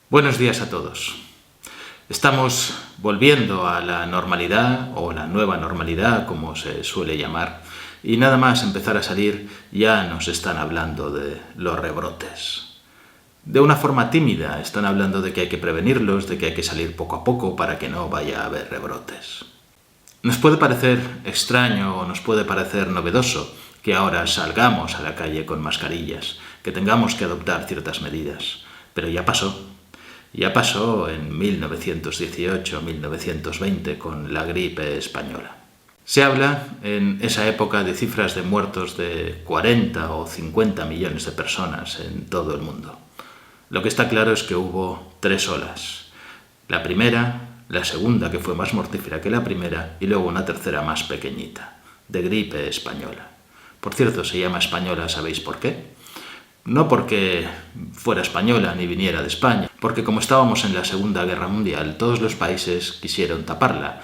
Buenos días a todos. Estamos volviendo a la normalidad, o la nueva normalidad, como se suele llamar, y nada más empezar a salir ya nos están hablando de los rebrotes. De una forma tímida están hablando de que hay que prevenirlos, de que hay que salir poco a poco para que no vaya a haber rebrotes. Nos puede parecer extraño o nos puede parecer novedoso que ahora salgamos a la calle con mascarillas, que tengamos que adoptar ciertas medidas, pero ya pasó. Ya pasó en 1918-1920 con la gripe española. Se habla en esa época de cifras de muertos de 40 o 50 millones de personas en todo el mundo. Lo que está claro es que hubo 3 olas. La primera, la segunda que fue más mortífera que la primera y luego una tercera más pequeñita, de gripe española. Por cierto, se llama española, ¿sabéis por qué? No porque fuera española ni viniera de España, porque como estábamos en la Segunda Guerra Mundial, todos los países quisieron taparla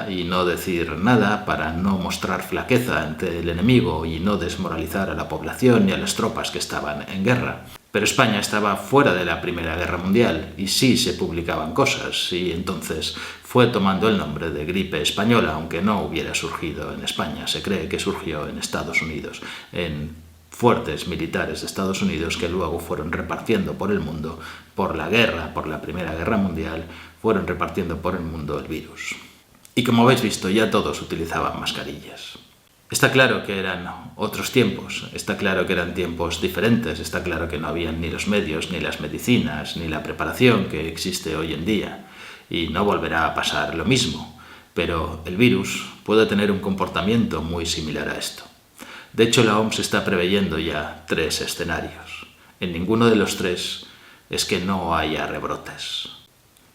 y no decir nada para no mostrar flaqueza ante el enemigo y no desmoralizar a la población y a las tropas que estaban en guerra. Pero España estaba fuera de la Primera Guerra Mundial y sí se publicaban cosas y entonces fue tomando el nombre de gripe española, aunque no hubiera surgido en España. Se cree que surgió en Estados Unidos, en fuertes militares de Estados Unidos que luego fueron repartiendo por el mundo, por la guerra, por la Primera Guerra Mundial, fueron repartiendo por el mundo el virus. Y como habéis visto, ya todos utilizaban mascarillas. Está claro que eran otros tiempos, está claro que eran tiempos diferentes, está claro que no habían ni los medios, ni las medicinas, ni la preparación que existe hoy en día, y no volverá a pasar lo mismo, pero el virus puede tener un comportamiento muy similar a esto. De hecho, la OMS está preveyendo ya 3 escenarios. En ninguno de los 3 es que no haya rebrotes.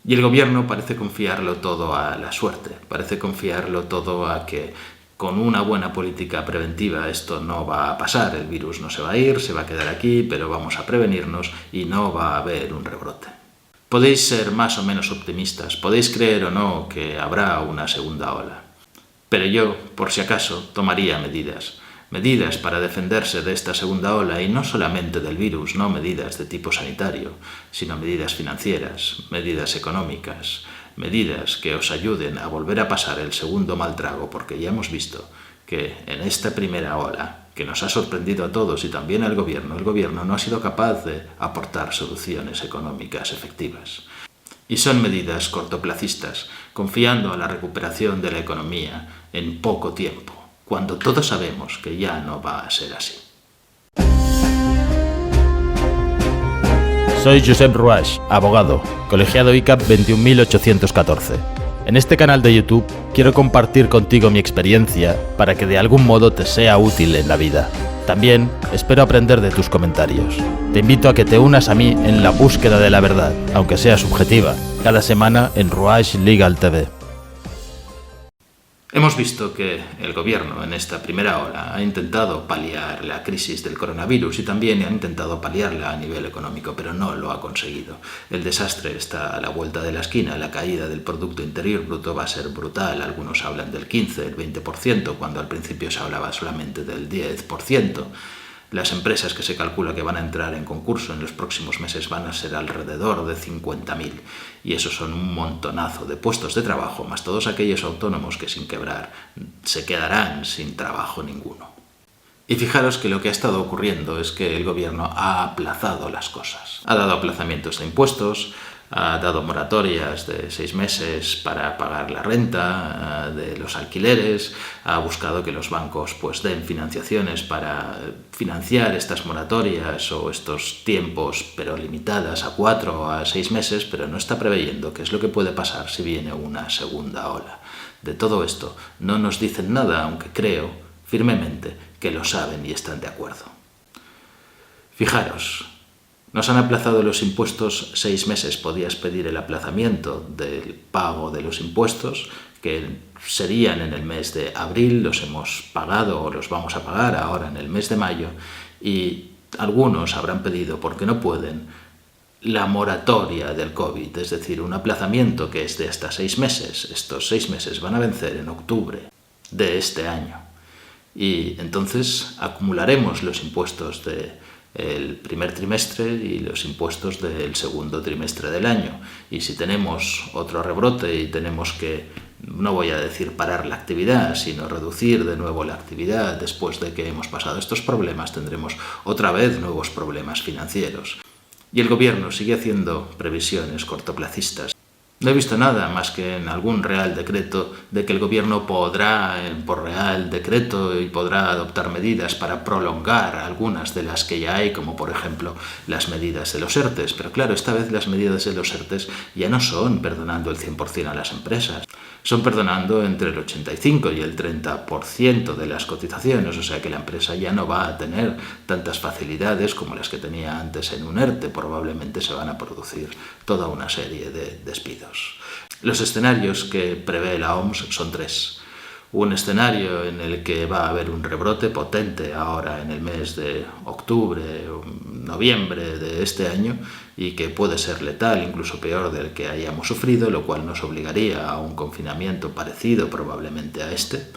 Y el gobierno parece confiarlo todo a la suerte, parece confiarlo todo a que con una buena política preventiva esto no va a pasar, el virus no se va a ir, se va a quedar aquí, pero vamos a prevenirnos y no va a haber un rebrote. Podéis ser más o menos optimistas, podéis creer o no que habrá una segunda ola, pero yo, por si acaso, tomaría medidas para defenderse de esta segunda ola y no solamente del virus, no medidas de tipo sanitario, sino medidas financieras, medidas económicas, medidas que os ayuden a volver a pasar el segundo mal trago, porque ya hemos visto que en esta primera ola, que nos ha sorprendido a todos y también al gobierno, el gobierno no ha sido capaz de aportar soluciones económicas efectivas. Y son medidas cortoplacistas, confiando a la recuperación de la economía en poco tiempo, cuando todos sabemos que ya no va a ser así. Soy Josep Ruaix, abogado, colegiado ICAP 21814. En este canal de YouTube quiero compartir contigo mi experiencia para que de algún modo te sea útil en la vida. También espero aprender de tus comentarios. Te invito a que te unas a mí en la búsqueda de la verdad, aunque sea subjetiva, cada semana en Ruaix Legal TV. Hemos visto que el gobierno en esta primera ola ha intentado paliar la crisis del coronavirus y también ha intentado paliarla a nivel económico, pero no lo ha conseguido. El desastre está a la vuelta de la esquina, la caída del Producto Interior Bruto va a ser brutal. Algunos hablan del 15, el 20%, cuando al principio se hablaba solamente del 10%. Las empresas que se calcula que van a entrar en concurso en los próximos meses van a ser alrededor de 50.000 y eso son un montonazo de puestos de trabajo, más todos aquellos autónomos que sin quebrar se quedarán sin trabajo ninguno. Y fijaros que lo que ha estado ocurriendo es que el gobierno ha aplazado las cosas. Ha dado aplazamientos de impuestos, ha dado moratorias de 6 meses para pagar la renta de los alquileres, ha buscado que los bancos den financiaciones para financiar estas moratorias o estos tiempos, pero limitadas a 4 o a 6 meses, pero no está preveyendo qué es lo que puede pasar si viene una segunda ola. De todo esto no nos dicen nada, aunque creo firmemente que lo saben y están de acuerdo. Fijaros, nos han aplazado los impuestos 6 meses, podías pedir el aplazamiento del pago de los impuestos, que serían en el mes de abril, los hemos pagado o los vamos a pagar ahora en el mes de mayo, y algunos habrán pedido, porque no pueden, la moratoria del COVID, es decir, un aplazamiento que es de hasta 6 meses. Estos 6 meses van a vencer en octubre de este año. Y entonces acumularemos los impuestos de el primer trimestre y los impuestos del segundo trimestre del año. Y si tenemos otro rebrote y tenemos que, no voy a decir parar la actividad, sino reducir de nuevo la actividad después de que hemos pasado estos problemas, tendremos otra vez nuevos problemas financieros. Y el gobierno sigue haciendo previsiones cortoplacistas. No he visto nada más que en algún real decreto de que el gobierno podrá, por real decreto, y podrá adoptar medidas para prolongar algunas de las que ya hay, como por ejemplo las medidas de los ERTEs. Pero claro, esta vez las medidas de los ERTEs ya no son perdonando el 100% a las empresas, son perdonando entre el 85 y el 30% de las cotizaciones, o sea que la empresa ya no va a tener tantas facilidades como las que tenía antes en un ERTE. Probablemente se van a producir toda una serie de despidos. Los escenarios que prevé la OMS son tres. Un escenario en el que va a haber un rebrote potente ahora en el mes de octubre o noviembre de este año y que puede ser letal, incluso peor del que hayamos sufrido, lo cual nos obligaría a un confinamiento parecido probablemente a este.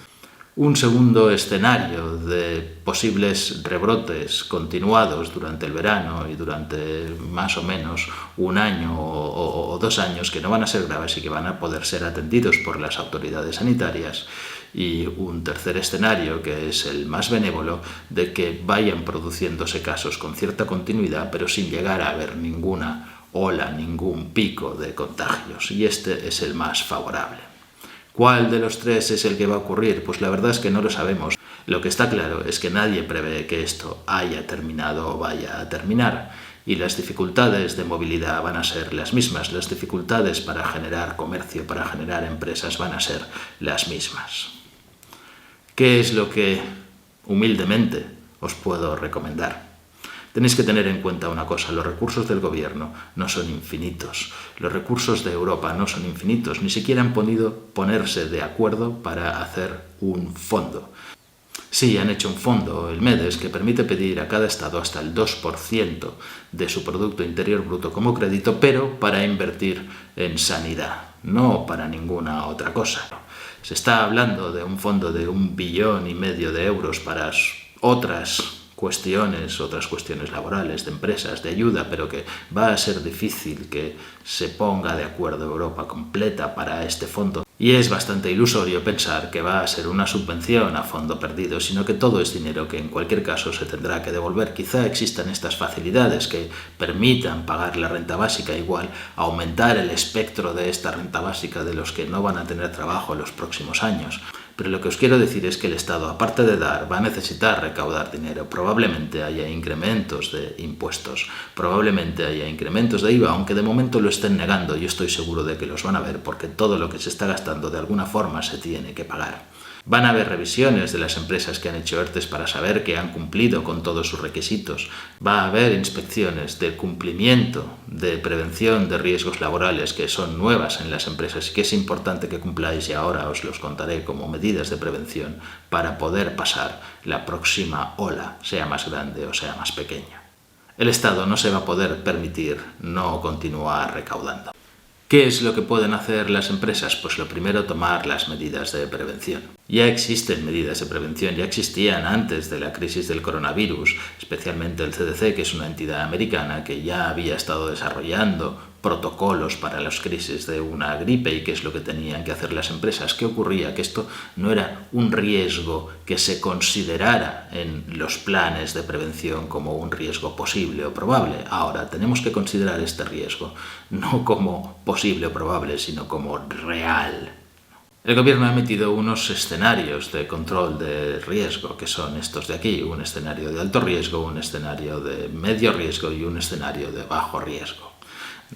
Un segundo escenario de posibles rebrotes continuados durante el verano y durante más o menos un año o 2 años, que no van a ser graves y que van a poder ser atendidos por las autoridades sanitarias. Y un tercer escenario, que es el más benévolo, de que vayan produciéndose casos con cierta continuidad, pero sin llegar a haber ninguna ola, ningún pico de contagios. Y este es el más favorable. ¿Cuál de los tres es el que va a ocurrir? Pues la verdad es que no lo sabemos. Lo que está claro es que nadie prevé que esto haya terminado o vaya a terminar. Y las dificultades de movilidad van a ser las mismas. Las dificultades para generar comercio, para generar empresas, van a ser las mismas. ¿Qué es lo que humildemente os puedo recomendar? Tenéis que tener en cuenta una cosa: los recursos del gobierno no son infinitos, los recursos de Europa no son infinitos, ni siquiera han podido ponerse de acuerdo para hacer un fondo. Sí, han hecho un fondo, el MEDES, que permite pedir a cada estado hasta el 2% de su Producto Interior Bruto como crédito, pero para invertir en sanidad, no para ninguna otra cosa. Se está hablando de un fondo de 1,5 billones de euros para otras cuestiones laborales, de empresas, de ayuda, pero que va a ser difícil que se ponga de acuerdo Europa completa para este fondo. Y es bastante ilusorio pensar que va a ser una subvención a fondo perdido, sino que todo es dinero que en cualquier caso se tendrá que devolver. Quizá existan estas facilidades que permitan pagar la renta básica, igual aumentar el espectro de esta renta básica de los que no van a tener trabajo en los próximos años. Pero lo que os quiero decir es que el Estado, aparte de dar, va a necesitar recaudar dinero. Probablemente haya incrementos de impuestos, probablemente haya incrementos de IVA, aunque de momento lo estén negando. Yo estoy seguro de que los van a ver, porque todo lo que se está gastando de alguna forma se tiene que pagar. Van a haber revisiones de las empresas que han hecho ERTEs para saber que han cumplido con todos sus requisitos. Va a haber inspecciones de cumplimiento, de prevención de riesgos laborales que son nuevas en las empresas y que es importante que cumpláis, y ahora os los contaré como medidas de prevención para poder pasar la próxima ola, sea más grande o sea más pequeña. El Estado no se va a poder permitir no continuar recaudando. ¿Qué es lo que pueden hacer las empresas? Pues lo primero, tomar las medidas de prevención. Ya existen medidas de prevención, ya existían antes de la crisis del coronavirus, especialmente el CDC, que es una entidad americana que ya había estado desarrollando protocolos para las crisis de una gripe. ¿Y qué es lo que tenían que hacer las empresas? ¿Qué ocurría? Que esto no era un riesgo que se considerara en los planes de prevención como un riesgo posible o probable. Ahora tenemos que considerar este riesgo no como posible o probable, sino como real. El gobierno ha emitido unos escenarios de control de riesgo, que son estos de aquí: un escenario de alto riesgo, un escenario de medio riesgo y un escenario de bajo riesgo.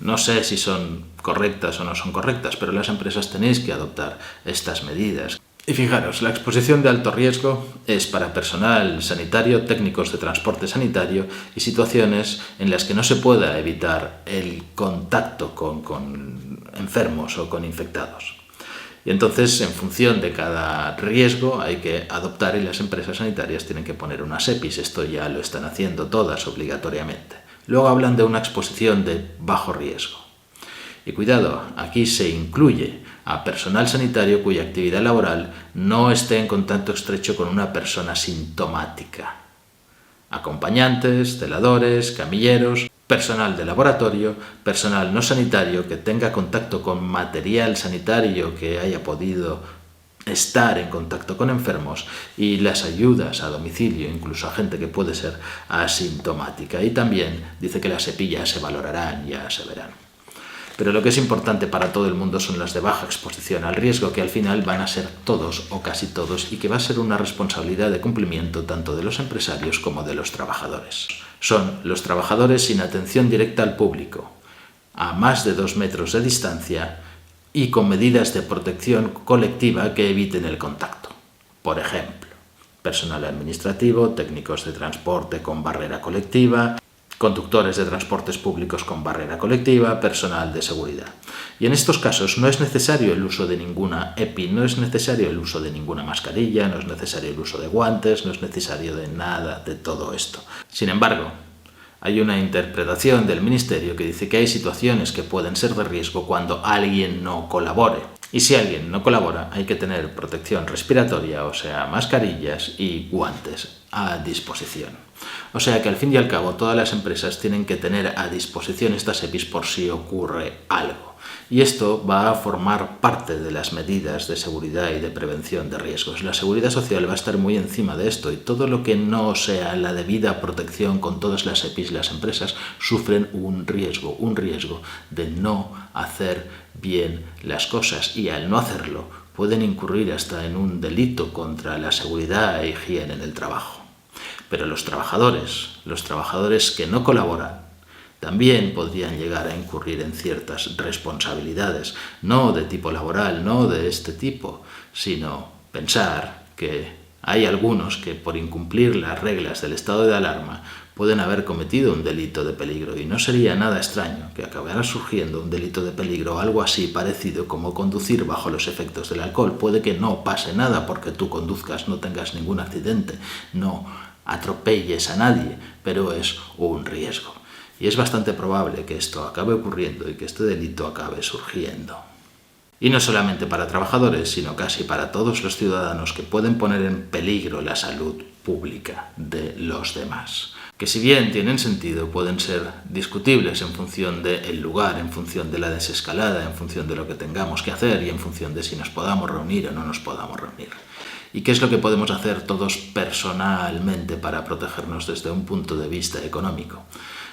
No sé si son correctas o no son correctas, pero las empresas tenéis que adoptar estas medidas. Y fijaros, la exposición de alto riesgo es para personal sanitario, técnicos de transporte sanitario y situaciones en las que no se pueda evitar el contacto con enfermos o con infectados. Y entonces, en función de cada riesgo, hay que adoptar, y las empresas sanitarias tienen que poner unas EPIs. Esto ya lo están haciendo todas obligatoriamente. Luego hablan de una exposición de bajo riesgo. Y cuidado, aquí se incluye a personal sanitario cuya actividad laboral no esté en contacto estrecho con una persona sintomática. acompañantes, celadores, camilleros, personal de laboratorio, personal no sanitario que tenga contacto con material sanitario que haya podido estar en contacto con enfermos y las ayudas a domicilio, incluso a gente que puede ser asintomática. Y también dice que las cepillas se valorarán, ya se verán. Pero lo que es importante para todo el mundo son las de baja exposición al riesgo, que al final van a ser todos o casi todos y que va a ser una responsabilidad de cumplimiento tanto de los empresarios como de los trabajadores. Son los trabajadores sin atención directa al público, a más de 2 metros de distancia y con medidas de protección colectiva que eviten el contacto. Por ejemplo, personal administrativo, técnicos de transporte con barrera colectiva, conductores de transportes públicos con barrera colectiva, personal de seguridad. Y en estos casos no es necesario el uso de ninguna EPI, no es necesario el uso de ninguna mascarilla, no es necesario el uso de guantes, no es necesario de nada de todo esto. Sin embargo, hay una interpretación del Ministerio que dice que hay situaciones que pueden ser de riesgo cuando alguien no colabore. Y si alguien no colabora, hay que tener protección respiratoria, o sea, mascarillas y guantes a disposición. O sea que al fin y al cabo todas las empresas tienen que tener a disposición estas EPIs por si ocurre algo. Y esto va a formar parte de las medidas de seguridad y de prevención de riesgos. La seguridad social va a estar muy encima de esto y todo lo que no sea la debida protección con todas las EPIs, las empresas sufren un riesgo de no hacer bien las cosas y al no hacerlo pueden incurrir hasta en un delito contra la seguridad e higiene en el trabajo. Pero los trabajadores que no colaboran, también podrían llegar a incurrir en ciertas responsabilidades, no de tipo laboral, no de este tipo, sino pensar que hay algunos que por incumplir las reglas del estado de alarma pueden haber cometido un delito de peligro y no sería nada extraño que acabara surgiendo un delito de peligro o algo así parecido como conducir bajo los efectos del alcohol. Puede que no pase nada porque tú conduzcas, no tengas ningún accidente, no atropelles a nadie, pero es un riesgo. Y es bastante probable que esto acabe ocurriendo y que este delito acabe surgiendo. Y no solamente para trabajadores, sino casi para todos los ciudadanos que pueden poner en peligro la salud pública de los demás. Que si bien tienen sentido, pueden ser discutibles en función del lugar, en función de la desescalada, en función de lo que tengamos que hacer y en función de si nos podamos reunir o no nos podamos reunir. ¿Y qué es lo que podemos hacer todos personalmente para protegernos desde un punto de vista económico?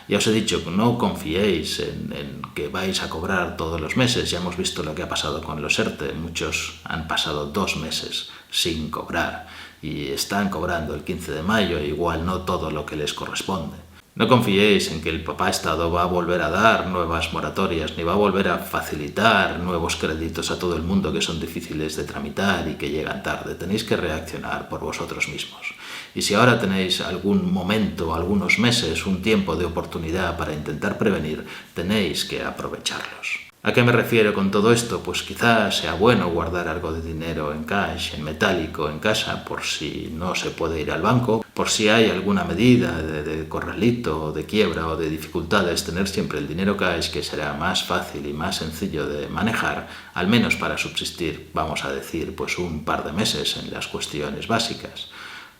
Ya os he dicho, no confiéis en que vais a cobrar todos los meses. Ya hemos visto lo que ha pasado con los ERTE. Muchos han pasado 2 meses sin cobrar y están cobrando el 15 de mayo, igual no todo lo que les corresponde. No confiéis en que el papá Estado va a volver a dar nuevas moratorias, ni va a volver a facilitar nuevos créditos a todo el mundo que son difíciles de tramitar y que llegan tarde. Tenéis que reaccionar por vosotros mismos. Y si ahora tenéis algún momento, algunos meses, un tiempo de oportunidad para intentar prevenir, tenéis que aprovecharlos. ¿A qué me refiero con todo esto? Pues quizás sea bueno guardar algo de dinero en cash, en metálico, en casa, por si no se puede ir al banco, por si hay alguna medida de corralito, de quiebra o de dificultades, tener siempre el dinero cash, que será más fácil y más sencillo de manejar, al menos para subsistir, vamos a decir, pues un par de meses en las cuestiones básicas.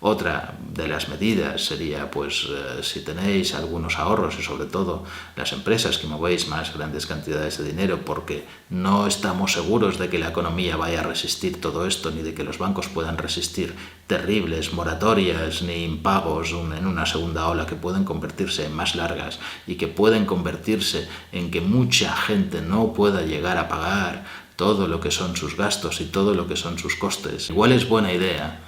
Otra de las medidas sería, pues, si tenéis algunos ahorros y sobre todo las empresas que movéis más grandes cantidades de dinero porque no estamos seguros de que la economía vaya a resistir todo esto ni de que los bancos puedan resistir terribles moratorias ni impagos en una segunda ola que pueden convertirse en más largas y que pueden convertirse en que mucha gente no pueda llegar a pagar todo lo que son sus gastos y todo lo que son sus costes. Igual es buena idea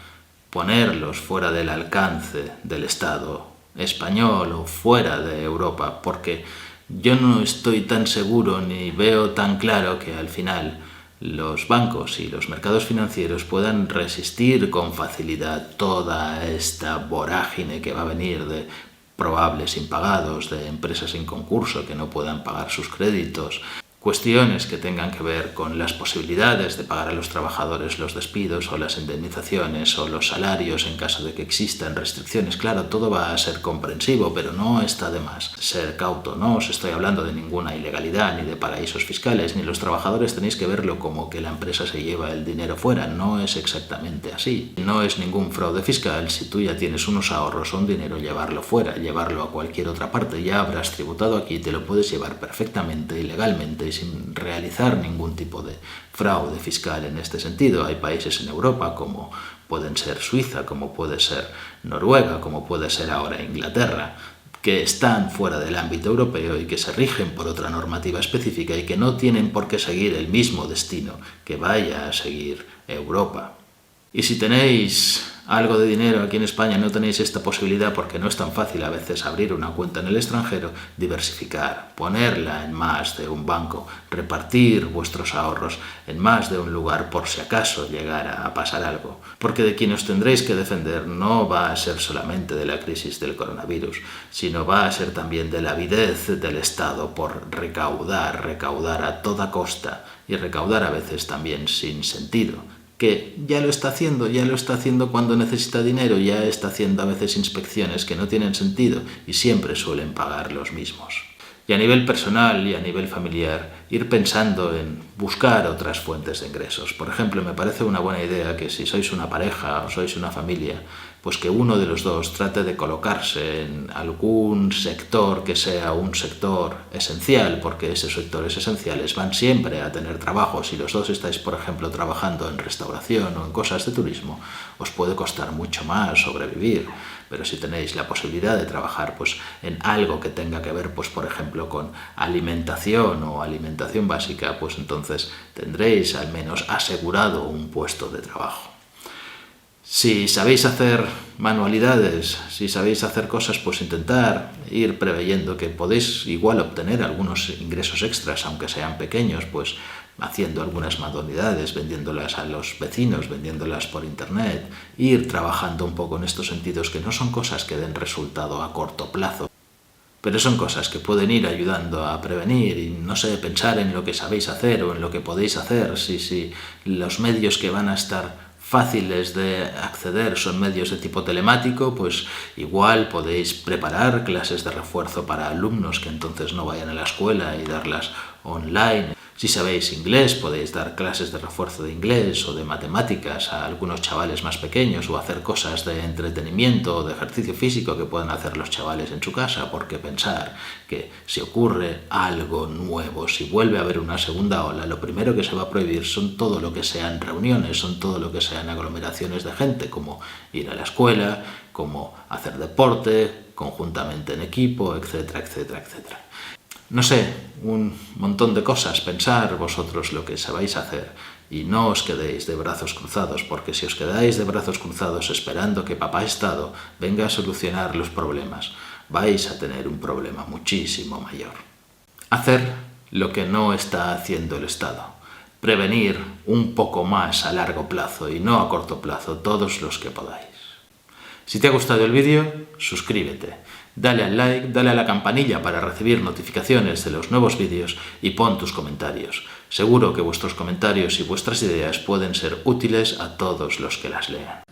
ponerlos fuera del alcance del Estado español o fuera de Europa, porque yo no estoy tan seguro ni veo tan claro que al final los bancos y los mercados financieros puedan resistir con facilidad toda esta vorágine que va a venir de probables impagados, de empresas en concurso que no puedan pagar sus créditos. cuestiones que tengan que ver con las posibilidades de pagar a los trabajadores los despidos o las indemnizaciones o los salarios en caso de que existan restricciones. Claro, todo va a ser comprensivo, pero no está de más ser cauto. No os estoy hablando de ninguna ilegalidad ni de paraísos fiscales, ni los trabajadores tenéis que verlo como que la empresa se lleva el dinero fuera. No es exactamente así. No es ningún fraude fiscal si tú ya tienes unos ahorros o un dinero, llevarlo fuera, llevarlo a cualquier otra parte. Ya habrás tributado aquí, te lo puedes llevar perfectamente y legalmente y sin realizar ningún tipo de fraude fiscal en este sentido. Hay países en Europa como pueden ser Suiza, como puede ser Noruega, como puede ser ahora Inglaterra, que están fuera del ámbito europeo y que se rigen por otra normativa específica y que no tienen por qué seguir el mismo destino que vaya a seguir Europa. Y si tenéis algo de dinero aquí en España, no tenéis esta posibilidad porque no es tan fácil a veces abrir una cuenta en el extranjero, diversificar, ponerla en más de un banco, repartir vuestros ahorros en más de un lugar por si acaso llegara a pasar algo. Porque de quien os tendréis que defender no va a ser solamente de la crisis del coronavirus, sino va a ser también de la avidez del Estado por recaudar a toda costa y recaudar a veces también sin sentido. Que ya lo está haciendo cuando necesita dinero, ya está haciendo a veces inspecciones que no tienen sentido y siempre suelen pagar los mismos. Y a nivel personal y a nivel familiar, ir pensando en buscar otras fuentes de ingresos. Por ejemplo, me parece una buena idea que si sois una pareja o sois una familia, pues que uno de los dos trate de colocarse en algún sector que sea un sector esencial, porque esos sectores esenciales van siempre a tener trabajo. Si los dos estáis, por ejemplo, trabajando en restauración o en cosas de turismo, os puede costar mucho más sobrevivir. Pero si tenéis la posibilidad de trabajar pues, en algo que tenga que ver, pues, por ejemplo, con alimentación o alimentación básica, pues entonces tendréis al menos asegurado un puesto de trabajo. Si sabéis hacer manualidades, si sabéis hacer cosas, pues intentar ir preveyendo que podéis igual obtener algunos ingresos extras, aunque sean pequeños, pues haciendo algunas manualidades, vendiéndolas a los vecinos, vendiéndolas por internet, ir trabajando un poco en estos sentidos que no son cosas que den resultado a corto plazo, pero son cosas que pueden ir ayudando a prevenir y, no sé, pensar en lo que sabéis hacer o en lo que podéis hacer, si los medios que van a estar fáciles de acceder son medios de tipo telemático, pues igual podéis preparar clases de refuerzo para alumnos que entonces no vayan a la escuela y darlas online. Si sabéis inglés, podéis dar clases de refuerzo de inglés o de matemáticas a algunos chavales más pequeños o hacer cosas de entretenimiento o de ejercicio físico que puedan hacer los chavales en su casa, porque pensar que si ocurre algo nuevo, si vuelve a haber una segunda ola, lo primero que se va a prohibir son todo lo que sean reuniones, son todo lo que sean aglomeraciones de gente, como ir a la escuela, como hacer deporte, conjuntamente en equipo, etcétera, etcétera, etcétera. No sé, un montón de cosas, pensar vosotros lo que sabéis hacer y no os quedéis de brazos cruzados, porque si os quedáis de brazos cruzados esperando que Papá Estado venga a solucionar los problemas, vais a tener un problema muchísimo mayor. Hacer lo que no está haciendo el Estado, prevenir un poco más a largo plazo y no a corto plazo todos los que podáis. Si te ha gustado el vídeo, suscríbete, dale al like, dale a la campanilla para recibir notificaciones de los nuevos vídeos y pon tus comentarios. Seguro que vuestros comentarios y vuestras ideas pueden ser útiles a todos los que las lean.